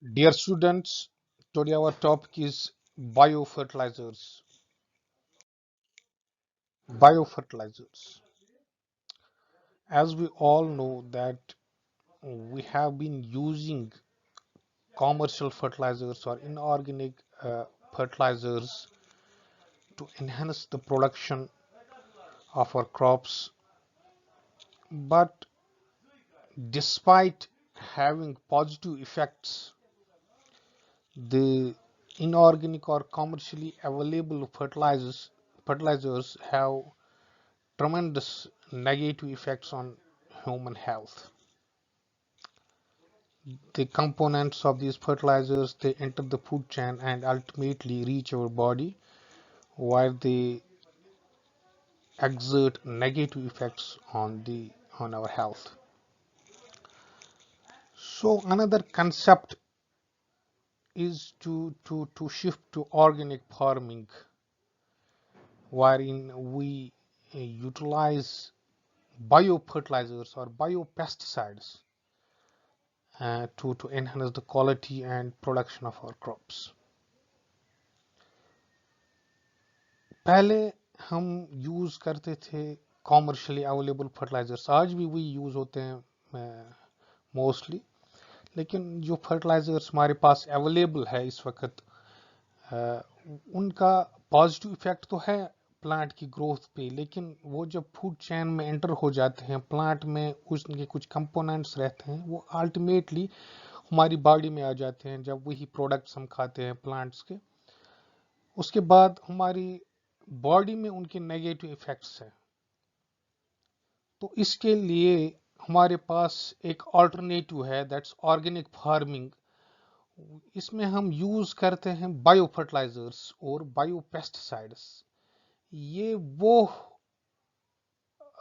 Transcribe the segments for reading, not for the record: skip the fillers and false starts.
Dear students, today our topic is biofertilizers. Biofertilizers. As we all know that we have been using commercial fertilizers or inorganic fertilizers to enhance the production of our crops, but despite having positive effects, the inorganic or commercially available fertilizers have tremendous negative effects on human health. The components of these fertilizers, they enter the food chain and ultimately reach our body, where they exert negative effects on our health. So another concept is to shift to organic farming, wherein we utilize biofertilizers or biopesticides to enhance the quality and production of our crops. पहले हम use करते थे commercially available fertilisers, आज भी वही use होते हैं mostly, लेकिन जो फर्टिलाइजर्स हमारे पास अवेलेबल है इस वक्त उनका पॉजिटिव इफेक्ट तो है प्लांट की ग्रोथ पे, लेकिन वो जब फूड चेन में एंटर हो जाते हैं, प्लांट में उनके कुछ कंपोनेंट्स रहते हैं, वो अल्टीमेटली हमारी बॉडी में आ जाते हैं जब वही प्रोडक्ट्स हम खाते हैं प्लांट्स के। उसके बाद हमारी बॉडी में उनके नेगेटिव इफेक्ट्स हैं। तो इसके लिए हमारे पास एक अल्टरनेटिव है, दैट्स ऑर्गेनिक फार्मिंग। इसमें हम यूज करते हैं बायो फर्टिलाइजर्स और बायो पेस्टिसाइड्स। ये वो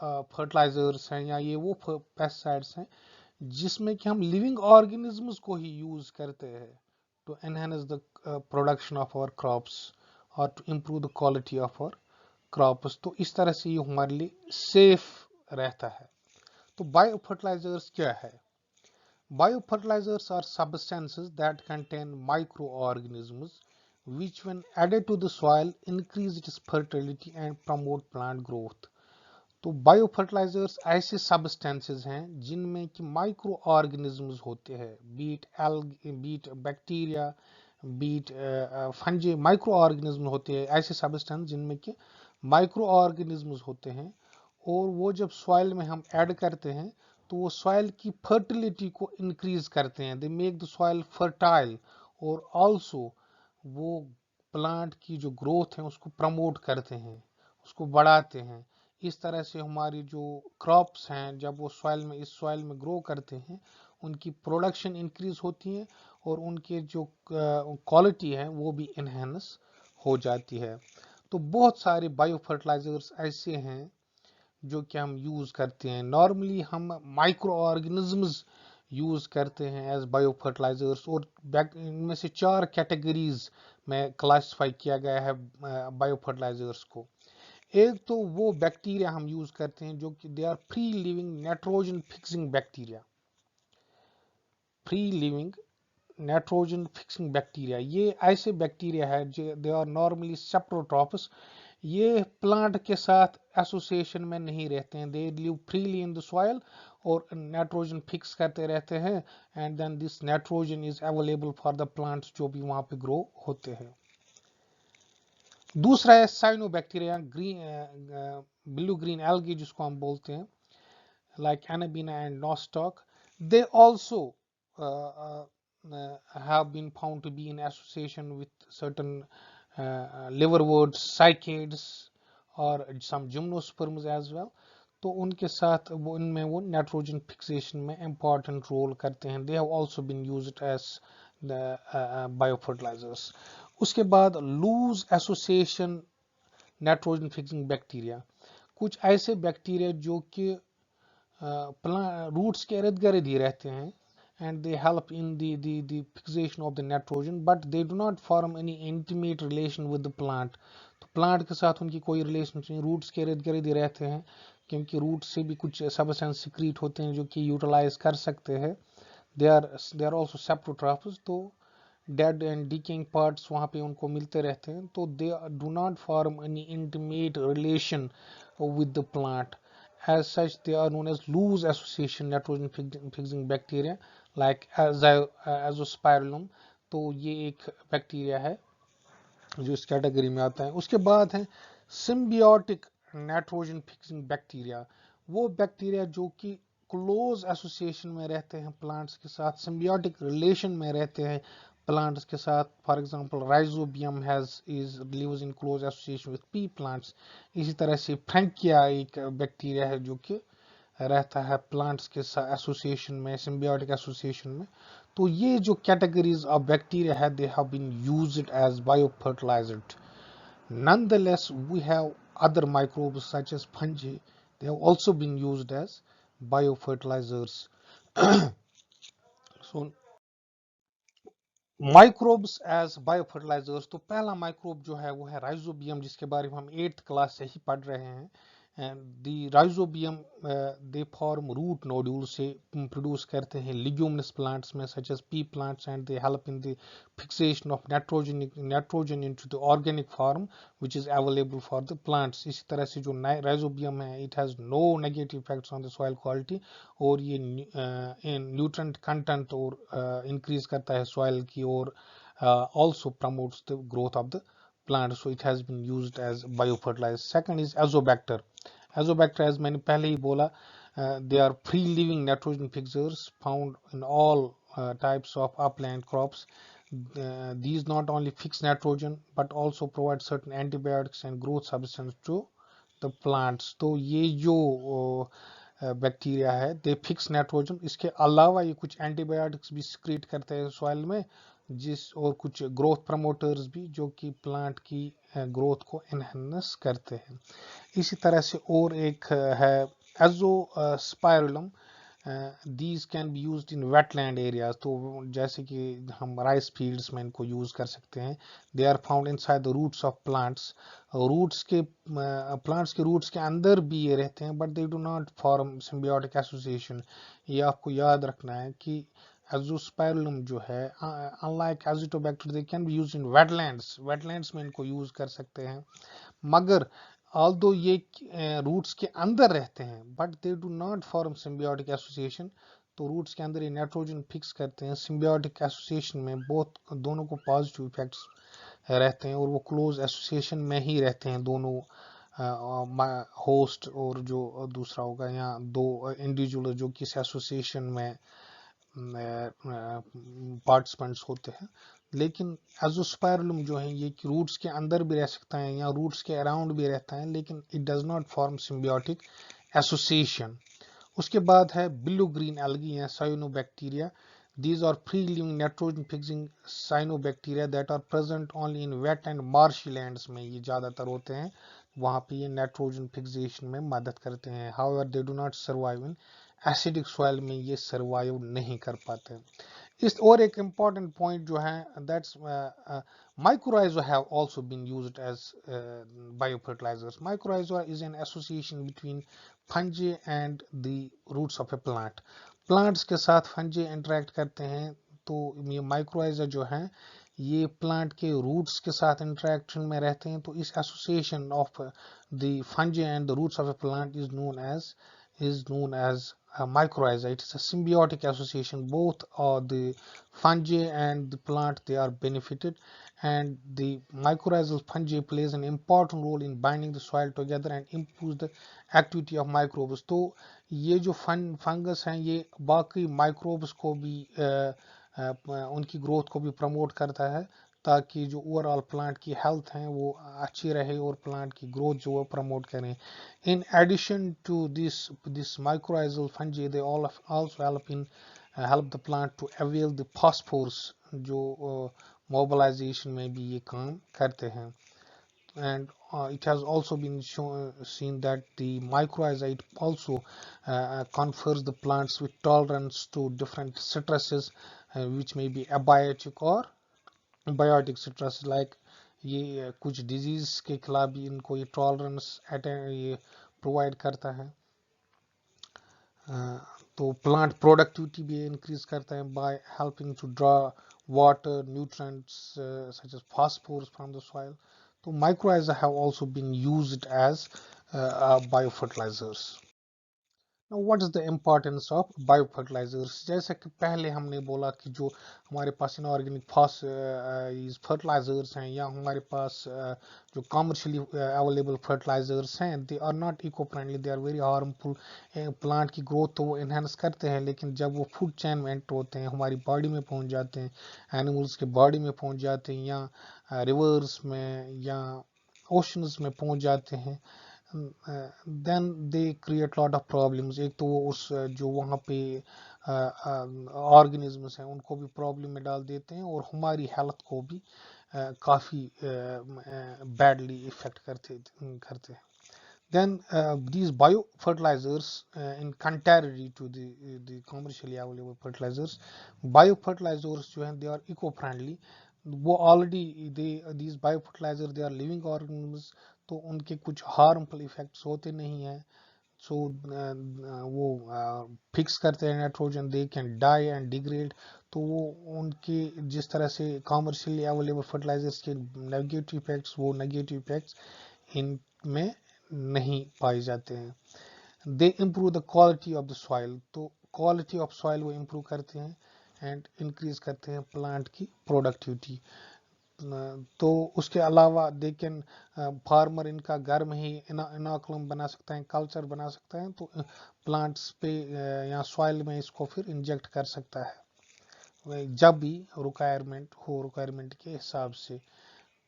फर्टिलाइजर्स हैं या ये वो पेस्टिसाइड्स हैं जिसमें कि हम लिविंग ऑर्गेनिजम्स को ही यूज करते हैं to enhance the production of our crops और to improve the quality of our crops. तो इस तरह से ये हमारे लिए सेफ रहता है। तो बायो फर्टिलाइजर्स क्या है? Bio fertilizers are substances that contain micro organisms which when added to the soil increase its fertility and promote plant growth। तो बायो फर्टिलाइजर्स ऐसे सब्सटेंसेस हैं जिनमें कि माइक्रो ऑर्गेनिजम्स होते हैं, be it algae, be it bacteria, be it fungi, microorganism होते हैं, ऐसे सब्सटेंस जिनमें कि माइक्रो ऑर्गेनिजम्स होते हैं, और वो जब सॉइल में हम ऐड करते हैं तो वो सॉइल की फर्टिलिटी को इंक्रीज करते हैं, they make the soil fertile, और आल्सो वो प्लांट की जो ग्रोथ है उसको प्रमोट करते हैं, उसको बढ़ाते हैं। इस तरह से हमारी जो क्रॉप्स हैं जब वो सॉइल में, इस सॉइल में ग्रो करते हैं, उनकी प्रोडक्शन इंक्रीज होती है और उनके जो क्वालिटी है वो भी इनहेंस हो जाती है। तो बहुत सारे बायो फर्टिलाइजर्स ऐसे हैं जो कि हम यूज करते हैं। नॉर्मली हम माइक्रो ऑर्गेनिजम्स यूज करते हैं एज बायो फर्टिलाइजर्स, और इनमें से 4 कैटेगरीज में क्लासिफाई किया गया है बायो फर्टिलाइजर्स को। एक तो वो बैक्टीरिया हम यूज करते हैं जो कि they are free living nitrogen fixing bacteria. Free living nitrogen fixing bacteria, ये ऐसे बैक्टीरिया है जो दे आर नॉर्मली सेप्रोट्रॉपस। ये प्लांट के साथ एसोसिएशन में नहीं रहते हैं, they live freely in the soil और नाइट्रोजन फिक्स करते रहते हैं, and then this nitrogen is available for the plants जो भी वहां पे ग्रो होते हैं। दूसरा है cyanobacteria, green blue green algae जिसको हम बोलते हैं, like Anabina and Nostoc. They also have been found to be in association with certain liverworts, cycads, और some gymnosperms as well। तो उनके साथ वो इनमें वो नाइट्रोजन फिक्सेशन में इम्पॉर्टेंट रोल करते हैं। They have also been used as the biofertilizers. उसके बाद loose association nitrogen fixing bacteria, कुछ ऐसे बैक्टीरिया जो कि रूट्स के इर्द गिर्द ही रहते हैं, and they help in the fixation of the nitrogen, but they do not form any intimate relation with the plant। तो प्लांट के साथ उनकी कोई रिलेशन नहीं, रूट्स के इर्द गिर्द ही रहते हैं, क्योंकि रूट से भी कुछ सब्सटेंस सिक्रीट होते हैं जो कि यूटिलाइज कर सकते हैं दे आर ऑल्सो सेप्रोट्रॉफ्स, तो डेड एंड डिकेइंग पार्ट्स वहाँ पे उनको मिलते रहते हैं, तो दे do not form any intimate relation with the plant. As such, they are known as loose association nitrogen fixing bacteria like azospirillum. तो ये एक बैक्टीरिया है जो इस कैटेगरी में आता है। उसके बाद है सिम्बियोटिक नाइट्रोजन फिक्सिंग बैक्टीरिया, वो बैक्टीरिया जो कि क्लोज एसोसिएशन में रहते हैं प्लांट्स के साथ, सिम्बियोटिक रिलेशन में रहते हैं प्लांट्स के साथ। For example rhizobium has is lives in close association with pea plants. इसी तरह से फ्रैंकिया एक बैक्टीरिया है जो कि रहता है प्लांट्स के साथ एसोसिएशन में, सिम्बियोटिक एसोसिएशन में। तो ये जो कैटेगरीज ऑफ बैक्टीरिया है, they have been used as biofertilizer. Nonetheless, we have other microbes such as fungi. They have also been used as biofertilizers. So microbes as biofertilizers, तो पहला microbe जो है वो है राइजोबियम, जिसके बारे में हम 8th क्लास से ही पढ़ रहे हैं। And the rhizobium they form root nodule से प्रोड्यूस करते हैं लिग्यूमिनस प्लांट्स में such as pea plants, and they help in the fixation of nitrogen into the organic form which is available for the plants. इसी तरह से जो rhizobium है, it has no negative effects on the soil quality, और ये nutrient content और increase करता है सॉइल की, और also promotes the growth of the plant. So it has been used as biofertilizer. Second is azobacter. Azobacter, as मैंने पहले ही बोला, they are free living nitrogen fixers found in all types of upland crops. These not only fix nitrogen but also provide certain antibiotics and growth substance to the plants. तो ये जो bacteria है, दे fix nitrogen, इसके अलावा ये कुछ antibiotics भी secrete करते हैं सॉइल में, और कुछ ग्रोथ प्रमोटर्स भी जो कि प्लांट की ग्रोथ को एनहेंस करते हैं। इसी तरह से और एक है azospirillum. These can be used in wetland areas, तो जैसे कि हम राइस फील्ड्स में इनको यूज कर सकते हैं। They are found inside the roots of plants, roots के प्लांट्स के रूट्स के अंदर भी ये रहते हैं, but they do not form symbiotic association. ये आपको याद रखना है कि एजोस्पाइरुलम जो है, unlike azotobacter, they can be used in wetlands में इनको यूज कर सकते हैं। मगर ऑल्दो ये रूट्स के अंदर रहते हैं, but they do not form symbiotic association. तो रूट्स के अंदर ये नाइट्रोजन फिक्स करते हैं, सिम्बियोटिक एसोसिएशन में बहुत दोनों को पॉजिटिव इफेक्ट्स रहते हैं, और वो क्लोज एसोसिएशन में ही रहते हैं दोनों होस्ट, और जो दूसरा होगा यहाँ दो इंडिविजुअल जो किस एसोसिएशन में पार्टिसिपेंट्स होते हैं। लेकिन एजोस्पाइरुलम जो है, ये रूट्स के अंदर भी रह सकता है या रूट्स के अराउंड भी रहता है, लेकिन it does not form symbiotic association. उसके बाद है ब्लू ग्रीन एल्गी या cyanobacteria. These are free living nitrogen fixing cyanobacteria that are present only in wet and marshy lands में ये ज़्यादातर होते हैं, वहाँ पे ये नाइट्रोजन फिक्सेशन में मदद करते हैं। However, they do not survive in acidic soil में ये सर्वाइव नहीं कर पाते। इस और एक इम्पॉर्टेंट पॉइंट जो है, that's mycorrhiza have also been used as biofertilizers. Mycorrhiza is an association between fungi and the roots of a plant. Plants के साथ फंजी इंटरेक्ट करते हैं, तो ये माइक्रोराइजा जो है, ये प्लांट के रूट्स के साथ इंटरेक्शन में रहते हैं। तो इस association of the fungi and the roots of a plant is known as mycorrhiza. It is a symbiotic association. Both the fungi and the plant, they are benefited, and the mycorrhizal fungi plays an important role in binding the soil together and improves the activity of microbes. तो ये जो fungus हैं, ये बाकी microbes को भी उनकी growth को भी प्रमोट करता है, ताकि जो ओवरऑल प्लांट की हेल्थ है वो अच्छी रहे और प्लांट की ग्रोथ जो है प्रमोट करें। In addition to this mycorrhizal fungi, they all also help the plant to avail the phosphorus, जो mobilization में भी ये काम करते हैं। And it has also been seen that the mycorrhiza, it also confers the plants with tolerance to different stresses, which may be abiotic or biotic stress, like ये कुछ disease के खिलाफ भी इनको ये टॉलरेंस ये प्रोवाइड करता है। तो प्लांट प्रोडक्टिविटी भी इंक्रीज करता है by helping to draw water nutrients such as phosphorus from the soil. तो mycorrhiza have also been used as biofertilizers. Now, what is the importance of biofertilizers? जैसे कि पहले हमने बोला कि जो हमारे पास इनऑर्गेनिक फर्टिलाइजर्स हैं या हमारे पास जो कमर्शियली अवेलेबल फर्टिलाइजर्स हैं, they are not eco friendly, they are very harmful. Plant की ग्रोथ तो वो इन्हेंस करते हैं, लेकिन जब वो फूड चेन में एंटर होते हैं, हमारी बॉडी में पहुंच जाते हैं, एनिमल्स के बॉडी में पहुंच जाते हैं, या रिवर्स में या ओशंस में पहुंच जाते हैं, then they create lot of problems. एक तो वो उस जो वहाँ पे ऑर्गेनिजम्स हैं उनको भी प्रॉब्लम में डाल देते हैं, और हमारी हेल्थ को भी काफ़ी बैडली इफेक्ट करते हैं. Then these biofertilizers, in contrary to the commercially available fertilizers, biofertilizers जो हैं they are eco-friendly. वो already these biofertilizers they are living organisms, तो उनके कुछ harmful effects होते नहीं हैं. So वो फिक्स करते हैं nitrogen, they can die and degrade. तो वो उनके जिस तरह से कॉमर्शियली अवेलेबल फर्टिलाइजर्स के नेगेटिव इफेक्ट्स, वो नेगेटिव इफेक्ट्स इनमें नहीं पाए जाते हैं. They improve the quality of the soil. तो क्वालिटी ऑफ सॉइल वो इम्प्रूव करते हैं एंड इंक्रीज करते हैं प्लांट की प्रोडक्टिविटी. तो उसके अलावा दे कैन फार्मर इनका घर में ही इनोकुलम बना सकता है, कल्चर बना सकता है, तो प्लांट्स पे या सॉइल में इसको फिर इंजेक्ट कर सकता है जब भी रिक्वायरमेंट के हिसाब से.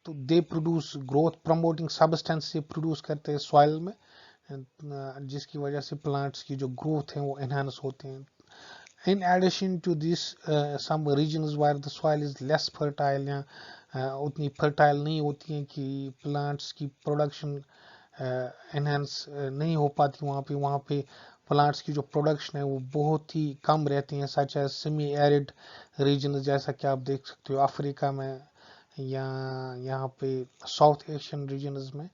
तो they produce growth promoting substance से प्रोड्यूस करते हैं सॉइल में, जिसकी वजह से प्लांट्स की जो ग्रोथ है वो एनहांस होते हैं. In addition to this, some regions where the soil is less fertile या उतनी fertile नहीं होती हैं कि plants की production enhance नहीं हो पाती, वहाँ पे plants की जो production है वो बहुत ही कम रहती हैं, such as semi arid regions, जैसा कि आप देख सकते हो अफ्रीका में या यहाँ पे साउथ एशियन रीजन्स में.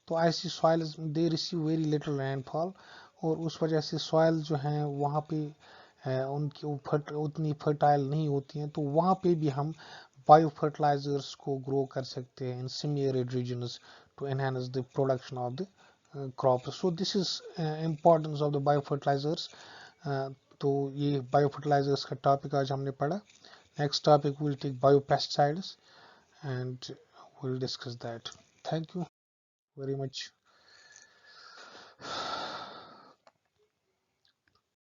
तो ऐसी soils they receive very little rainfall, और उस वजह से सॉइल जो हैं वहाँ पे उनकी उतनी फर्टाइल नहीं होती हैं. तो वहाँ पे भी हम बायो फर्टिलाइजर्स को ग्रो कर सकते हैं in semi arid regions to enhance the production of the crop. So this is importance of the bio fertilizers. तो ये बायो फर्टिलाइजर्स का टॉपिक आज हमने पढ़ा. Next topic will take bio pesticides and we'll discuss that. Thank you very much.